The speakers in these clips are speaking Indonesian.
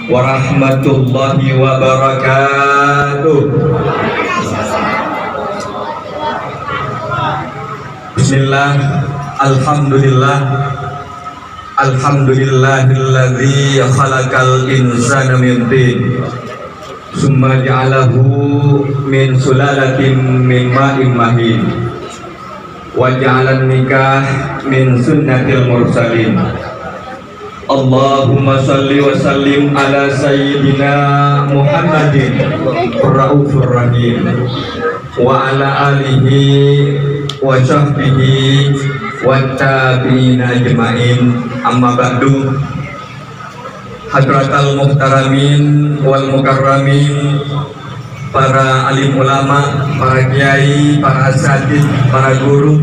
Warahmatullahi wabarakatuh. Bismillah, alhamdulillah, alhamdulillahilladzi khalaqal insana min tin, summa ja'alahu min sulalatin min ma'in mahin, wa ja'alan nikah min sunnatil mursalin. Allahumma salli wa sallim ala sayyidina Muhammadin Raufur Rahim wa ala alihi wa sahbihi wa tabi'ina ajma'in, amma ba'du. Hadratal muhtaramin wal mukarramin, para alim ulama, para kiai, para asatidz, para guru,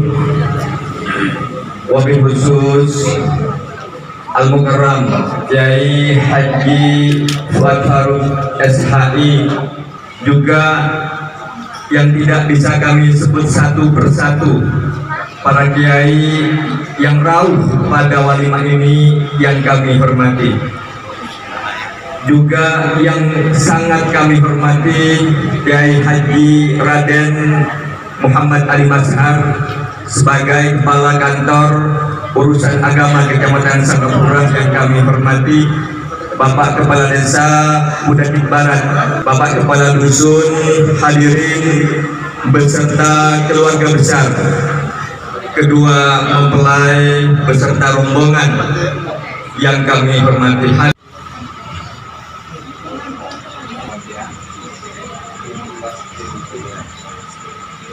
wabil khusus Al-Mukarram Kiai Haji Fuad Faruk SHI, juga yang tidak bisa kami sebut satu persatu, para kiai yang rauh pada walimah ini yang kami hormati, juga yang sangat kami hormati Kiai Haji Raden Muhammad Ali Mazhar sebagai Kepala Kantor Urusan Agama Kecamatan Sangapura yang kami hormati, Bapak Kepala Desa Mudadik Barat, Bapak Kepala Dusun, hadirin beserta keluarga besar, kedua mempelai beserta rombongan yang kami hormati.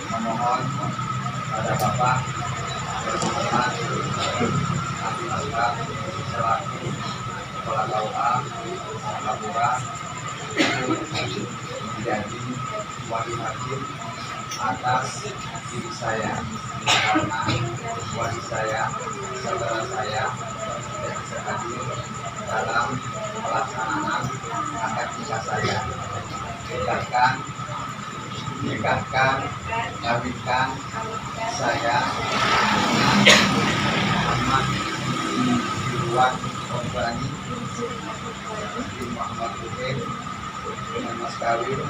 Memohon pada Bapak berhormat selaku Kepala KUA Singapura menjadi wali hakim atas diri saya, karena wali saya, saudara saya tidak bisa hadir dalam pelaksanaan akad nikah saya. Nikahkan, kawinkan saya Muhammad Irwan Robbani bin Muhammad Ruhin dengan mas kawin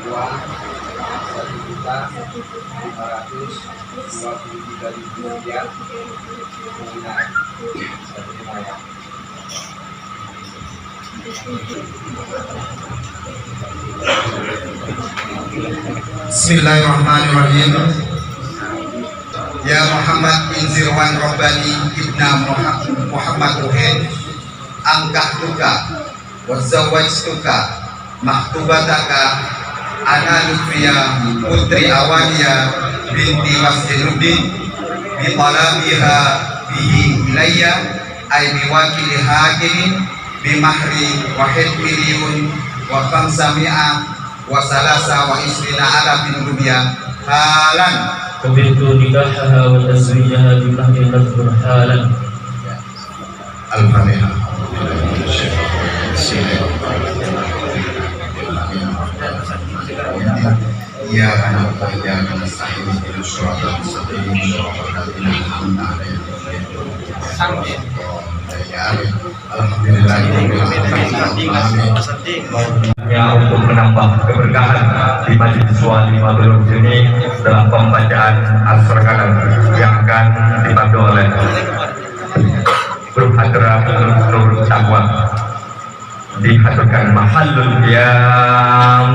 uang Rp1.523.000 tunai. Bismillahirrahmanirrahim. Ya Muhammad bin Zirwan Robbani ibna Muhammad Ruhin, angkahtuka wa zawajtuka mahtubataka ana Lutfiya putri Awaniya binti Masjiduddin bi talabiha bihi ilayya ay biwakili hakimin bi mahri wahid miliyun wa khamsami'a wa salasa wa isrina alafin rupiah halan Qabiltu nikahaha wa tazwijaha bi mahri madhkur halan. Al-Fatihah. Ya kana ya kana sahih bil syurata mustaqim syurata Ya, untuk menambah keberkahan di Majelis Wali Mabrur ini dalam pembacaan Al-Qur'an yang akan dipandu oleh Grup Hadratul Nur Taqwa, dihaturkan mahallul qiyam.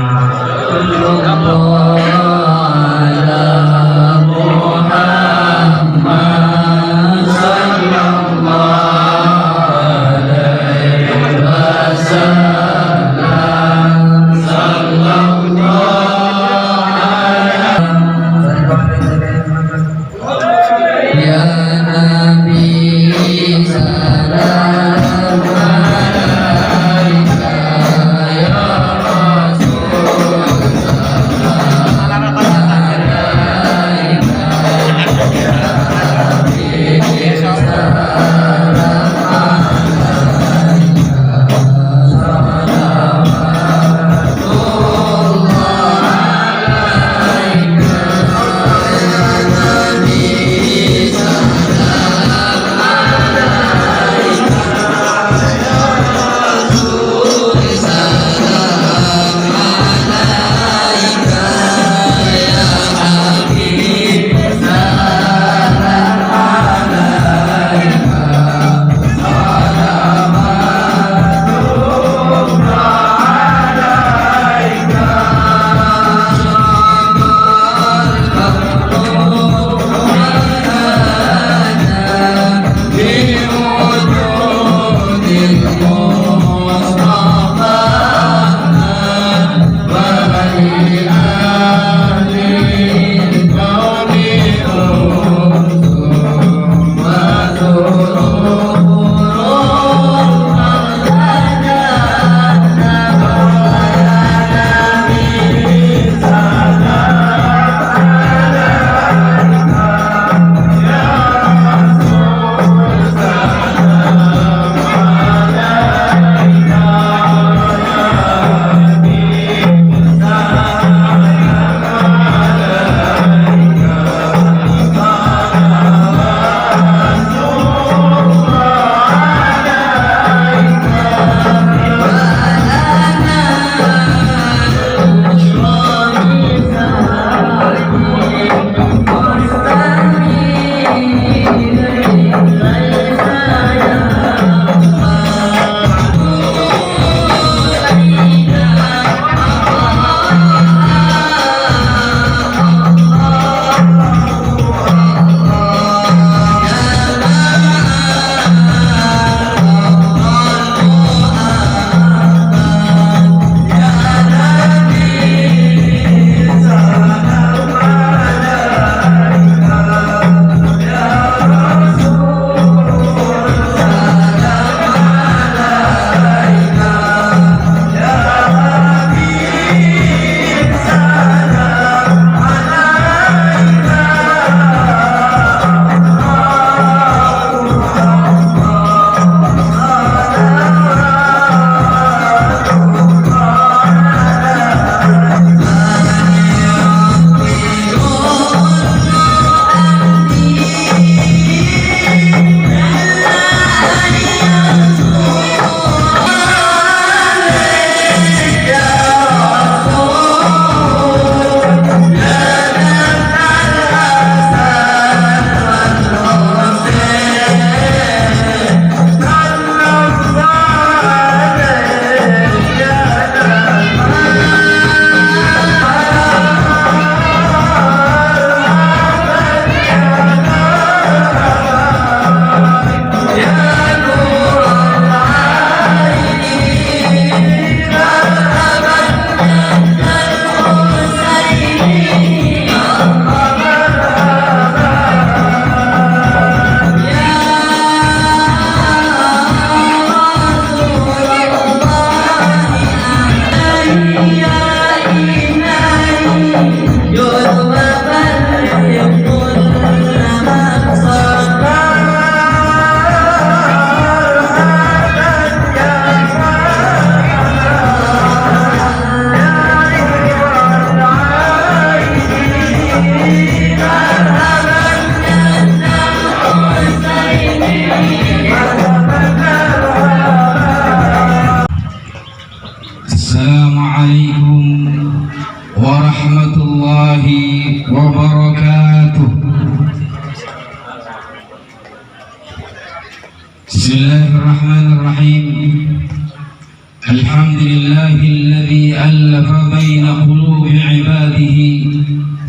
الحمد لله الذي ألف بين قلوب عباده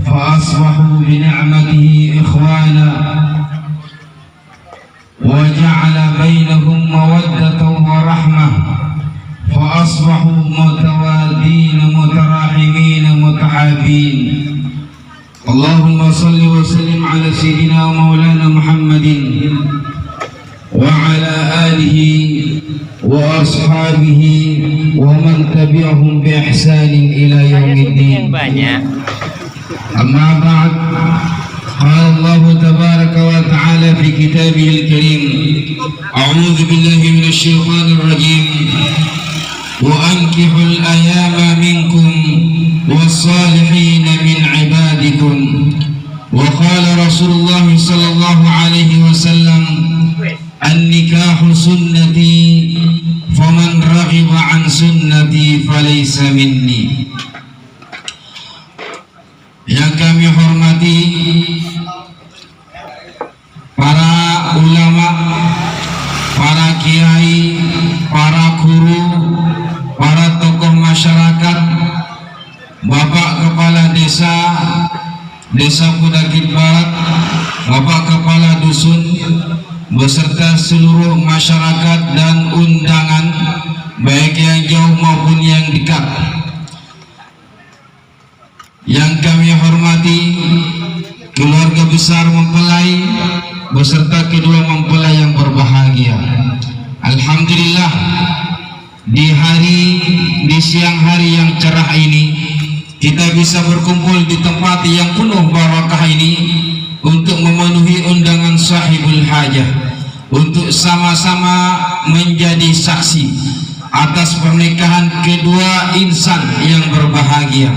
فأصبحوا بنعمته إخوانا وجعل بينهم مودة ورحمة فأصبحوا متوادين متراحمين متحابين. اللهم صل وسلم على سيدنا ومولانا محمد وعلى آله وأصحابه ومن تبعهم بإحسان إلى يوم الدين. أما بعد، قال الله تبارك وتعالى في كتابه الكريم: أعوذ بالله من الشيطان الرجيم، وأنكحوا الأيام منكم والصالحين من عبادكم. وقال رسول الله صلى الله عليه وسلم: النكاح سنتي فمن رغب عن سنتي فليس مني. Yang kami hormati para ulama, para kiai, para guru, para tokoh masyarakat, Bapak Kepala Desa Pudakit Barat, Bapak Kepala Dusun, beserta seluruh masyarakat dan undangan baik yang jauh maupun yang dekat. Yang kami hormati keluarga besar mempelai beserta kedua mempelai yang berbahagia. Alhamdulillah, di siang hari yang cerah ini kita bisa berkumpul di tempat yang penuh barakah ini untuk memenuhi undangan sahibul hajah, untuk sama-sama menjadi saksi atas pernikahan kedua insan yang berbahagia,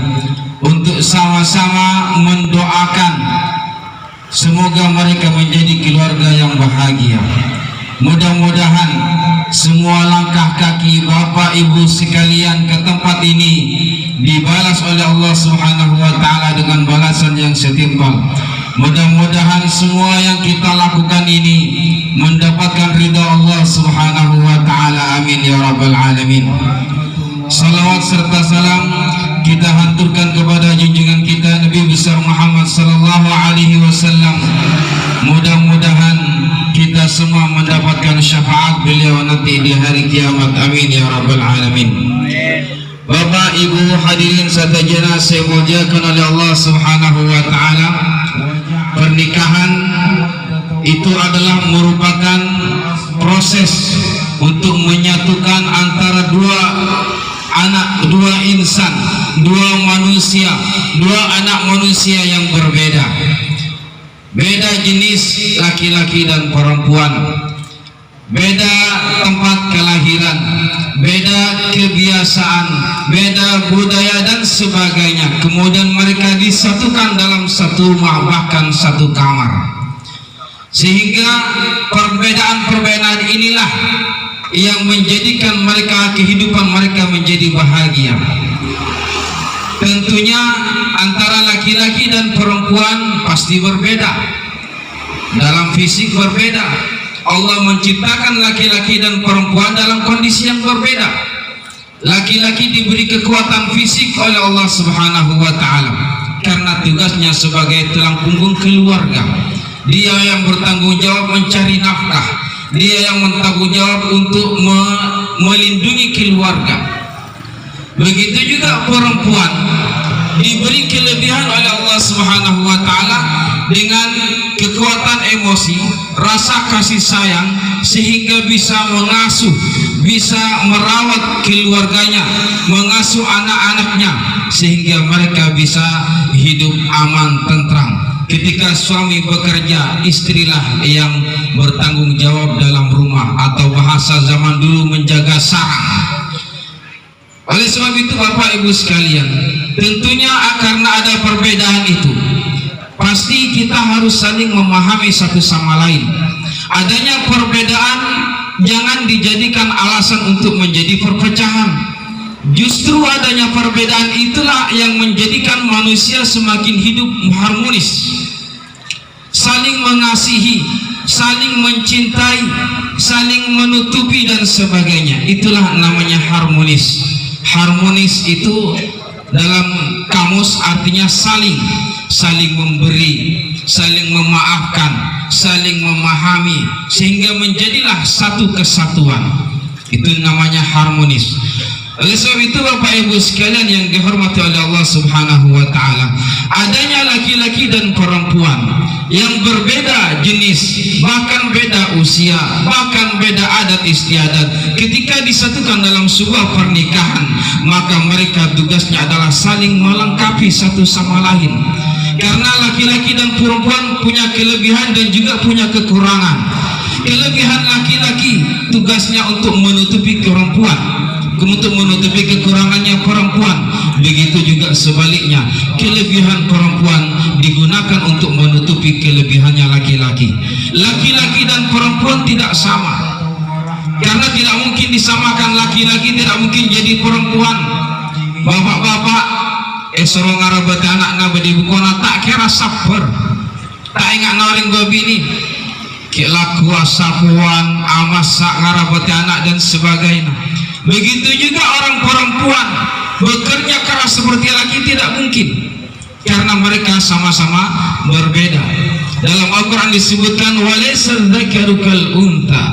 untuk sama-sama mendoakan semoga mereka menjadi keluarga yang bahagia. Mudah-mudahan semua langkah kaki Bapak Ibu sekalian ke tempat ini dibalas oleh Allah Subhanahu wa taala dengan balasan yang setimpal. Mudah-mudahan semua yang kita lakukan ini mendapatkan ridha Allah Subhanahu wa taala. Amin ya rabbal alamin. Salawat serta salam kita hanturkan kepada junjungan kita Nabi besar Muhammad sallallahu alaihi wasallam. Mudah-mudahan kita semua mendapatkan syafaat beliau nanti di hari kiamat. Amin ya rabbal alamin. Bapak Ibu hadirin sekalian saya muliakan oleh Allah Subhanahu wa taala, pernikahan itu adalah merupakan proses untuk menyatukan antara dua insan, dua anak manusia yang berbeda. Beda jenis laki-laki dan perempuan, beda tempat kelahiran, beda kebiasaan, beda budaya dan sebagainya. Kemudian mereka disatukan dalam satu rumah, bahkan satu kamar. Sehingga perbedaan-perbedaan inilah yang menjadikan kehidupan mereka menjadi bahagia. Tentunya antara laki-laki dan perempuan pasti berbeda, dalam fisik berbeda. Allah menciptakan laki-laki dan perempuan dalam kondisi yang berbeda. Laki-laki diberi kekuatan fisik oleh Allah Subhanahu wa taala karena tugasnya sebagai tulang punggung keluarga. Dia yang bertanggung jawab mencari nafkah, dia yang bertanggung jawab untuk melindungi keluarga. Begitu juga perempuan diberi kelebihan oleh Allah Subhanahu wa taala dengan kekuatan emosi, rasa kasih sayang, sehingga bisa mengasuh, bisa merawat keluarganya, mengasuh anak-anaknya, sehingga mereka bisa hidup aman tentram. Ketika suami bekerja, istrilah yang bertanggung jawab dalam rumah, atau bahasa zaman dulu menjaga sarang. Oleh sebab itu Bapak Ibu sekalian, tentunya karena ada perbedaan itu, pasti kita harus saling memahami satu sama lain. Adanya perbedaan jangan dijadikan alasan untuk menjadi perpecahan. Justru adanya perbedaan itulah yang menjadikan manusia semakin hidup harmonis, saling mengasihi, saling mencintai, saling menutupi dan sebagainya. Itulah namanya harmonis. Harmonis itu dalam kamus artinya saling memberi, saling memaafkan, saling memahami, sehingga menjadilah satu kesatuan. Itu namanya harmonis. Oleh sebab itu Bapak Ibu sekalian yang dihormati oleh Allah Subhanahu wa taala, adanya laki-laki dan perempuan yang berbeda jenis, bahkan beda usia, bahkan beda adat istiadat, ketika disatukan dalam sebuah pernikahan, maka mereka tugasnya adalah saling melengkapi satu sama lain. Karena laki-laki dan perempuan punya kelebihan dan juga punya kekurangan. Kelebihan laki-laki tugasnya untuk menutupi perempuan, untuk menutupi kekurangannya perempuan. Begitu juga sebaliknya, kelebihan perempuan digunakan untuk menutupi kelebihannya laki-laki. Laki-laki dan perempuan tidak sama, karena tidak mungkin disamakan. Laki-laki tidak mungkin jadi perempuan. Bapak-bapak esoro ngarabati anak bedi bukona tak kira sabar, tak ingat nawarin gue bini kila kuasa puan amasak ngarabati anak dan sebagainya. Begitu juga orang perempuan bekerja keras seperti laki tidak mungkin, karena mereka sama-sama berbeda. Dalam Al-Quran disebutkan walaysal dzakaru kal unta,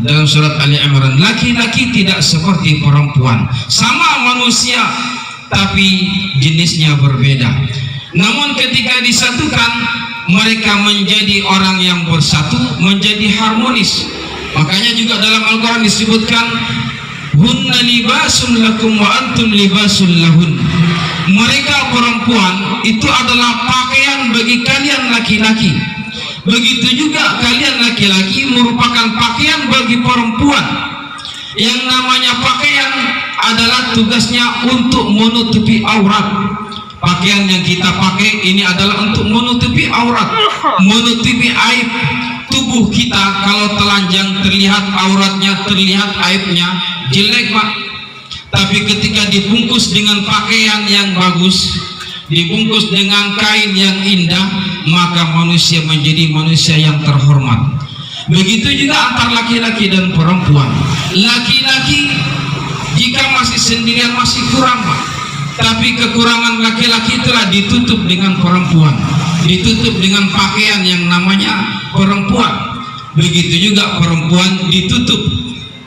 dalam surat Ali Imran, laki-laki tidak seperti perempuan, sama manusia tapi jenisnya berbeda. Namun ketika disatukan, mereka menjadi orang yang bersatu, menjadi harmonis. Makanya juga dalam Al-Quran disebutkan hunna libasun lakum wa antum libasun lahun. Mereka perempuan itu adalah pakaian bagi kalian laki-laki. Begitu juga kalian laki-laki merupakan pakaian bagi perempuan. Yang namanya pakaian adalah tugasnya untuk menutupi aurat. Pakaian yang kita pakai ini adalah untuk menutupi aurat, menutupi aib tubuh kita. Kalau telanjang terlihat auratnya, terlihat aibnya, jelek Pak. Tapi ketika dibungkus dengan pakaian yang bagus, dibungkus dengan kain yang indah, maka manusia menjadi manusia yang terhormat. Begitu juga antar laki-laki dan perempuan. Laki-laki jika masih sendirian masih kurang Pak, tapi kekurangan laki-laki telah ditutup dengan perempuan, ditutup dengan pakaian yang namanya perempuan. Begitu juga perempuan ditutup,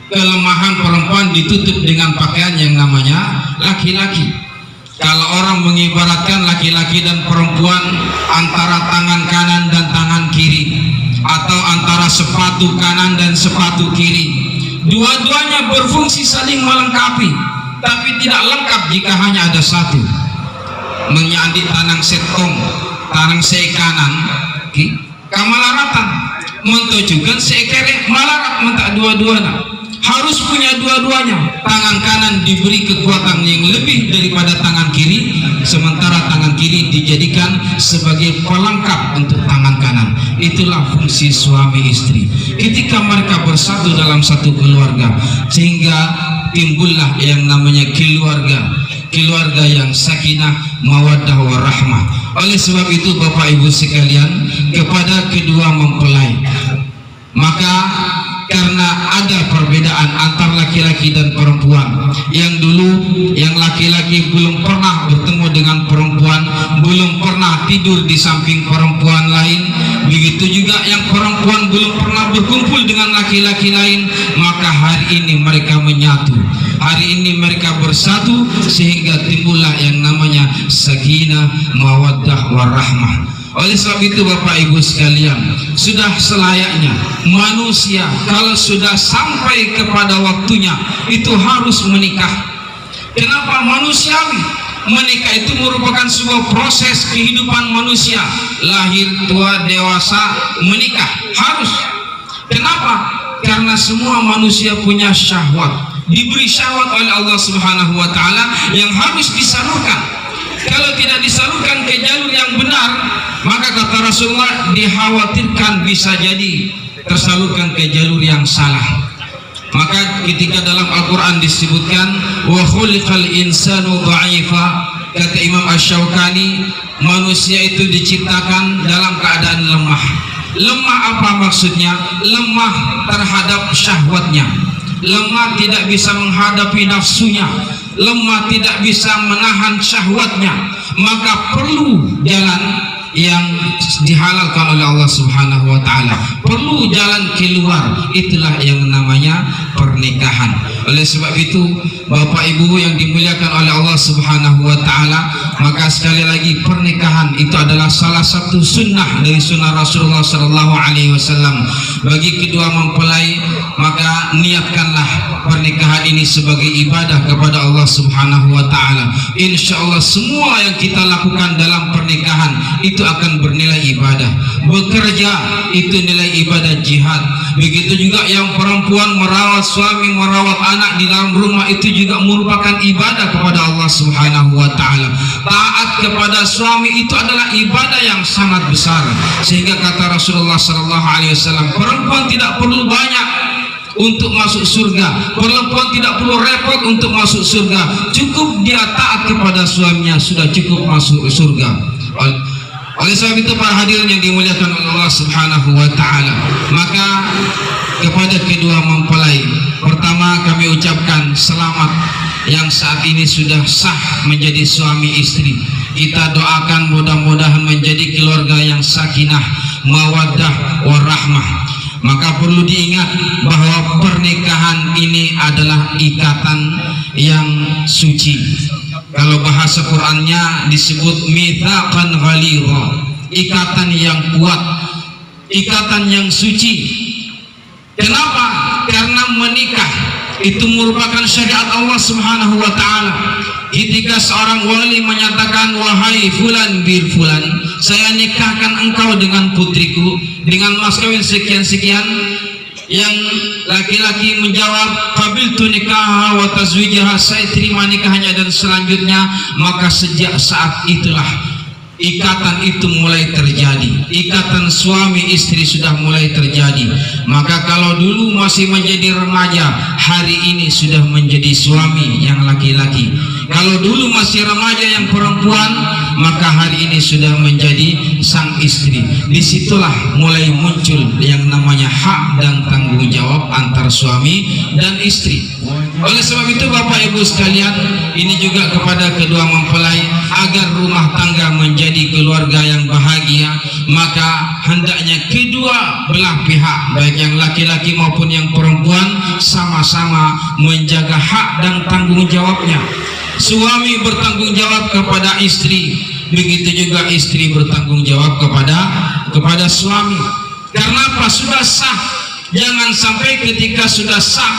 kelemahan perempuan ditutup dengan pakaian yang namanya laki-laki. Kalau orang mengibaratkan laki-laki dan perempuan antara tangan kanan dan tangan kiri, atau antara sepatu kanan dan sepatu kiri, dua-duanya berfungsi saling melengkapi, tapi tidak lengkap jika hanya ada satu. Menyandi tanang setong, tanang se kanan, kamalaratan, mentujukan sekere malarat mentak dua-duanya. Harus punya dua-duanya. Tangan kanan diberi kekuatan yang lebih daripada tangan kiri, sementara tangan kiri dijadikan sebagai pelengkap untuk tangan kanan. Itulah fungsi suami istri ketika mereka bersatu dalam satu keluarga, sehingga timbullah yang namanya keluarga yang sakinah, mawaddah warahmah. Oleh sebab itu Bapak Ibu sekalian, kepada kedua mempelai, maka karena ada perbedaan antar laki-laki dan perempuan, yang dulu yang laki-laki belum pernah bertemu dengan perempuan, belum pernah tidur di samping perempuan lain, begitu juga yang perempuan belum pernah berkumpul dengan laki-laki lain, maka hari ini mereka menyatu, hari ini mereka bersatu, sehingga timbullah yang namanya sakinah, mawaddah warahmah. Oleh sebab itu Bapak Ibu sekalian, sudah selayaknya manusia kalau sudah sampai kepada waktunya itu harus menikah. Kenapa manusiawi? Menikah itu merupakan sebuah proses kehidupan manusia, lahir, tua, dewasa, menikah harus. Kenapa? Karena semua manusia punya syahwat, diberi syahwat oleh Allah Subhanahu wa taala yang harus disalurkan. Kalau tidak disalurkan ke jalur yang benar, maka kata Rasulullah dikhawatirkan bisa jadi tersalurkan ke jalur yang salah. Maka ketika dalam Al-Quran disebutkan wa khuliqal insanu dha'ifa, kata Imam Asy-Syaukani, manusia itu diciptakan dalam keadaan lemah. Lemah apa maksudnya? Lemah terhadap syahwatnya, lemah tidak bisa menghadapi nafsunya, lemah, tidak bisa menahan syahwatnya, maka perlu jalan yang dihalalkan oleh Allah Subhanahu wa taala, perlu jalan keluar, itulah yang namanya pernikahan. Oleh sebab itu Bapak Ibu yang dimuliakan oleh Allah Subhanahu wa taala, maka sekali lagi pernikahan itu adalah salah satu sunnah dari sunnah Rasulullah sallallahu alaihi wasallam. Bagi kedua mempelai, maka niatkanlah pernikahan ini sebagai ibadah kepada Allah Subhanahu wa taala. Insyaallah semua yang kita lakukan dalam pernikahan itu akan bernilai ibadah. Bekerja itu nilai ibadah jihad. Begitu juga yang perempuan merawat suami, merawat anak di dalam rumah, itu juga merupakan ibadah kepada Allah Subhanahu wa taala. Taat kepada suami itu adalah ibadah yang sangat besar. Sehingga kata Rasulullah sallallahu alaihi wasallam, perempuan tidak perlu banyak untuk masuk surga, perempuan tidak perlu repot untuk masuk surga, cukup dia taat kepada suaminya sudah cukup masuk surga. Oleh sebab itu para hadirin yang dimuliakan oleh Allah Subhanahu wa taala, maka kepada kedua mempelai, pertama kami ucapkan selamat yang saat ini sudah sah menjadi suami istri. Kita doakan mudah-mudahan menjadi keluarga yang sakinah, mawaddah, warahmah. Maka perlu diingat bahwa pernikahan ini adalah ikatan yang suci. Kalau bahasa Qur'annya disebut mitsaqan ghalidha, ikatan yang kuat, ikatan yang suci. Kenapa? Karena menikah itu merupakan syariat Allah Subhanahu wa taala. Ketika seorang wali menyatakan, wahai fulan bin fulan, saya nikahkan engkau dengan putriku dengan mas kawin sekian-sekian, yang laki-laki menjawab, qabiltu nikaha wa tazwijaha, saya terima nikahnya dan selanjutnya, maka sejak saat itulah ikatan itu mulai terjadi, ikatan suami istri sudah mulai terjadi. Maka kalau dulu masih menjadi remaja, hari ini sudah menjadi suami yang laki-laki. Kalau dulu masih remaja yang perempuan, maka hari ini sudah menjadi sang istri. Disitulah mulai muncul yang namanya hak dan tanggung jawab antar suami dan istri. Oleh sebab itu Bapak Ibu sekalian, ini juga kepada kedua mempelai, agar rumah tangga menjadi keluarga yang bahagia, maka hendaknya kedua belah pihak, baik yang laki-laki maupun yang perempuan, sama-sama menjaga hak dan tanggung jawabnya. Suami bertanggung jawab kepada istri, begitu juga istri bertanggung jawab kepada suami. Karena apa? Sudah sah. Jangan sampai ketika sudah sah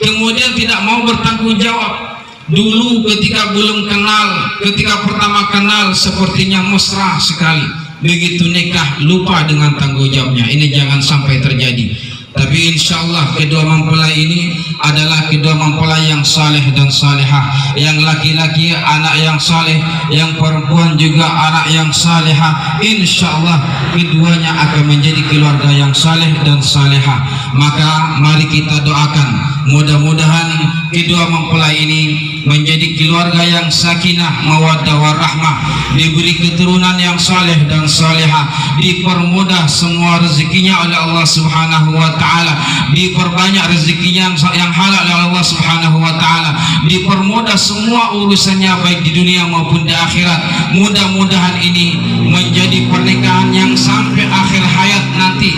kemudian tidak mau bertanggung jawab. Dulu ketika belum kenal, ketika pertama kenal sepertinya mesra sekali, begitu nikah lupa dengan tanggung jawabnya. Ini jangan sampai terjadi. Tapi insya Allah kedua mempelai ini adalah kedua mempelai yang saleh dan salehah. Yang laki-laki anak yang saleh, yang perempuan juga anak yang salehah. Insya Allah keduanya akan menjadi keluarga yang saleh dan salehah. Maka mari kita doakan, mudah-mudahan kedua mempelai ini menjadi keluarga yang sakinah, mawaddah, warahmah, diberi keturunan yang saleh dan salehah, dipermudah semua rezekinya oleh Allah Subhanahu wa taala, diperbanyak rezekinya yang halal oleh Allah Subhanahu wa taala, dipermudah semua urusannya baik di dunia maupun di akhirat. Mudah-mudahan ini menjadi pernikahan yang sampai akhir hayat nanti,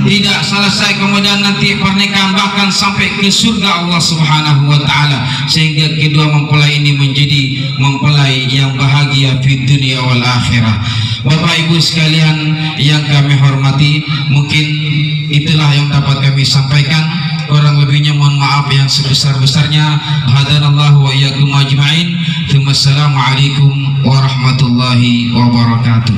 tidak selesai kemudian nanti pernikahan bahkan sampai ke surga Allah Subhanahu wa taala, sehingga kedua mempelai ini menjadi mempelai yang bahagia di dunia wal akhirah. Bapak Ibu sekalian yang kami hormati, mungkin itulah yang dapat kami sampaikan. Kurang lebihnya mohon maaf yang sebesar-besarnya. Hadanallahu wa iyyakum ajma'in. Wassalamualaikum warahmatullahi wabarakatuh.